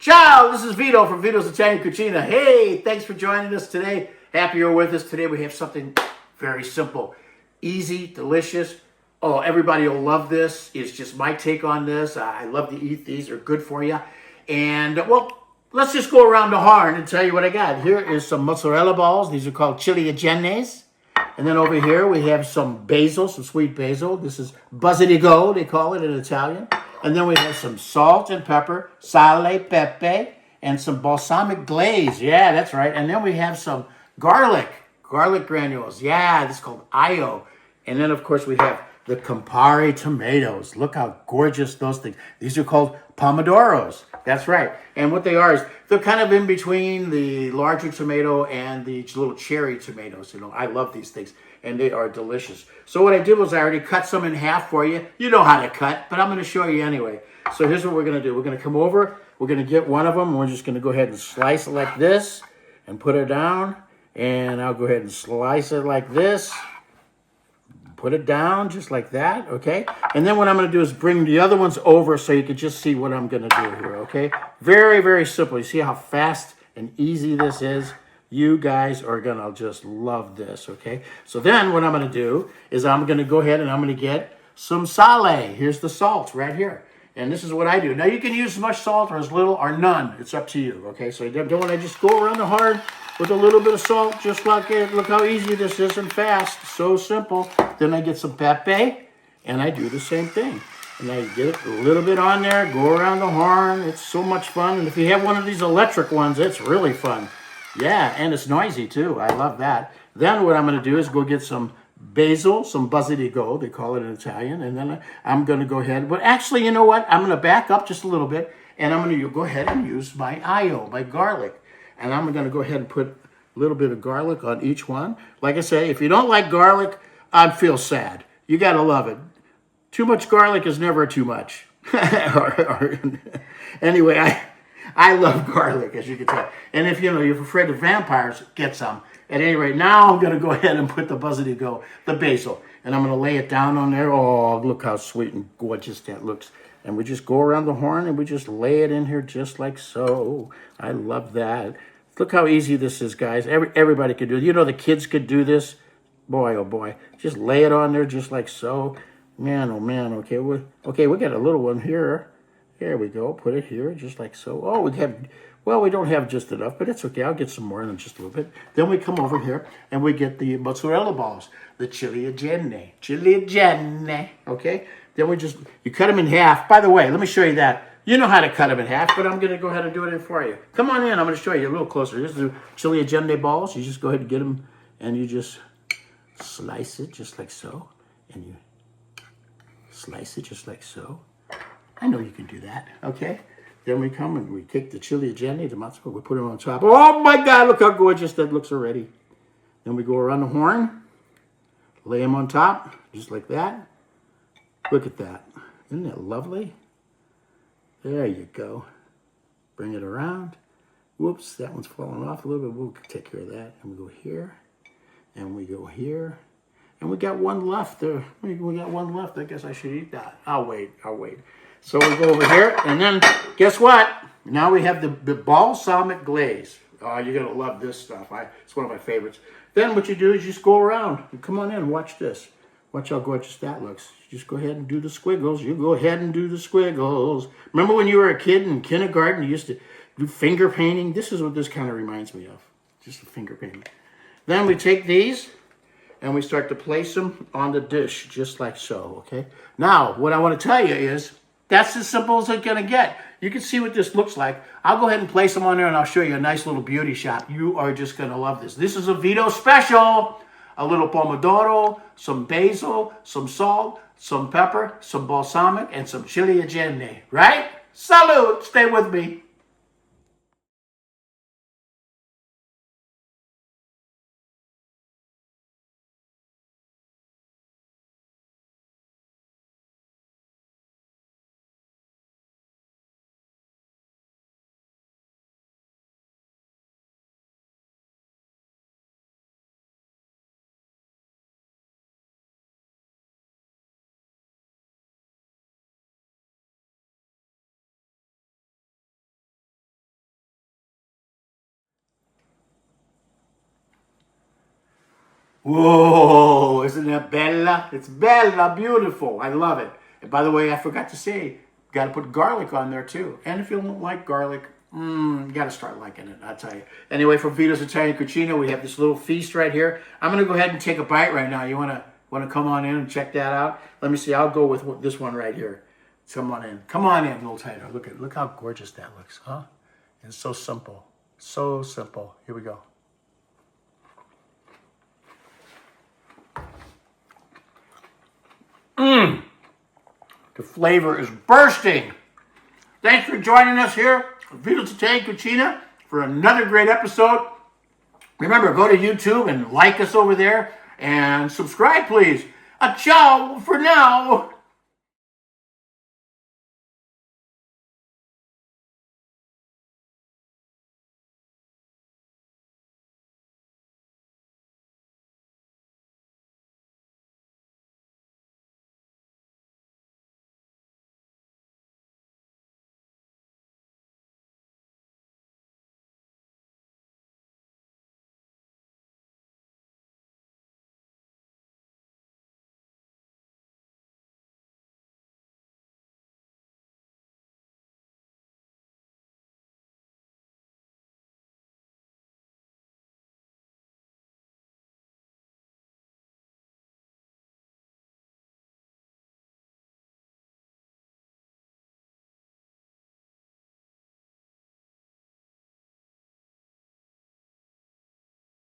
Ciao, this is Vito from Vito's Italian Cucina. Hey, thanks for joining us today. Happy you're with us. Today we have something very simple, easy, delicious. Oh, everybody will love this. It's just my take on this. I love to eat these. They're good for you. And, well, let's just go around the horn and tell you what I got. Here is some mozzarella balls. These are called ciliegenes. And then over here we have some basil, some sweet basil. This is basilico, they call it in Italian. And then we have some salt and pepper, sale, pepe, and some balsamic glaze. Yeah, that's right. And then we have some garlic granules. Yeah, this is called ayo. And then, of course, we have the Campari tomatoes. Look how gorgeous those things. These are called pomodoros. That's right. And what they are is they're kind of in between the larger tomato and the little cherry tomatoes. You know, I love these things, and they are delicious. So what I did was I already cut some in half for you. You know how to cut, but I'm going to show you anyway. So here's what we're going to do. We're going to come over. We're going to get one of them, and we're just going to go ahead and slice it like this and put it down. And I'll go ahead and slice it like this. Put it down just like that, okay? And then what I'm going to do is bring the other ones over so you can just see what I'm going to do here, okay? Very, very simple. You see how fast and easy this is? You guys are going to just love this, okay? So then what I'm going to do is I'm going to go ahead and I'm going to get some sale. Here's the salt right here. And this is what I do. Now, you can use as much salt or as little or none. It's up to you, okay? So you don't want to just go around the horn with a little bit of salt, just like it. Look how easy this is and fast. So simple. Then I get some pepe, and I do the same thing. And I get it a little bit on there, go around the horn. It's so much fun. And if you have one of these electric ones, it's really fun. Yeah, and it's noisy, too. I love that. Then what I'm going to do is go get some basil, some basilico, they call it in Italian, and then I'm going to go ahead. But actually, you know what? I'm going to back up just a little bit, and I'm going to go ahead and use my ayo, my garlic. And I'm going to go ahead and put a little bit of garlic on each one. Like I say, if you don't like garlic, I'd feel sad. You got to love it. Too much garlic is never too much. Anyway, I love garlic, as you can tell. And if you're afraid of vampires, get some. At any rate, now I'm going to go ahead and put the basilico, the basil, and I'm going to lay it down on there. Oh, look how sweet and gorgeous that looks. And we just go around the horn and we just lay it in here just like so. I love that. Look how easy this is, guys. Everybody could do it. You know the kids could do this. Boy, oh boy. Just lay it on there just like so. Man, oh man. Okay, we got a little one here. There we go. Put it here just like so. Oh, we don't have just enough, but it's okay. I'll get some more in just a little bit. Then we come over here and we get the mozzarella balls, the ciliegenes. Okay? Then you cut them in half. By the way, let me show you that. You know how to cut them in half, but I'm going to go ahead and do it for you. Come on in. I'm going to show you a little closer. Here's the ciliegenes balls. You just go ahead and get them, and you just slice it just like so. And you slice it just like so. I know you can do that, okay? Then we come and we take the ciliegenes, the mozzarella, we put them on top. Oh, my God, look how gorgeous that looks already. Then we go around the horn, lay them on top, just like that. Look at that. Isn't that lovely? There you go. Bring it around. Whoops, that one's falling off a little bit. We'll take care of that. And we go here, and we go here. And we got one left there. We got one left. I guess I should eat that. I'll wait. So we go over here, and then guess what? Now we have the balsamic glaze. Oh, you're going to love this stuff. It's one of my favorites. Then what you do is you just go around. And come on in and watch this. Watch how gorgeous that looks. Just go ahead and do the squiggles. You go ahead and do the squiggles. Remember when you were a kid in kindergarten, you used to do finger painting? This is what this kind of reminds me of. Just the finger painting. Then we take these and we start to place them on the dish just like so, okay? Now, what I want to tell you is that's as simple as it's going to get. You can see what this looks like. I'll go ahead and place them on there and I'll show you a nice little beauty shot. You are just going to love this. This is a Vito special. A little pomodoro, some basil, some salt, some pepper, some balsamic, and some ciliegenes, right? Salute! Stay with me. Whoa, isn't that bella? It's bella, beautiful. I love it. And by the way, I forgot to say, got to put garlic on there too. And if you don't like garlic, you got to start liking it, I'll tell you. Anyway, from Vito's Italian Cucina, we have this little feast right here. I'm going to go ahead and take a bite right now. You want to come on in and check that out? Let me see. I'll go with this one right here. Come on in. Come on in, little tighter. Look how gorgeous that looks, huh? It's so simple. So simple. Here we go. The flavor is bursting. Thanks for joining us here at Vito's Italian Cucina for another great episode. Remember, go to YouTube and like us over there and subscribe, please. Ciao for now.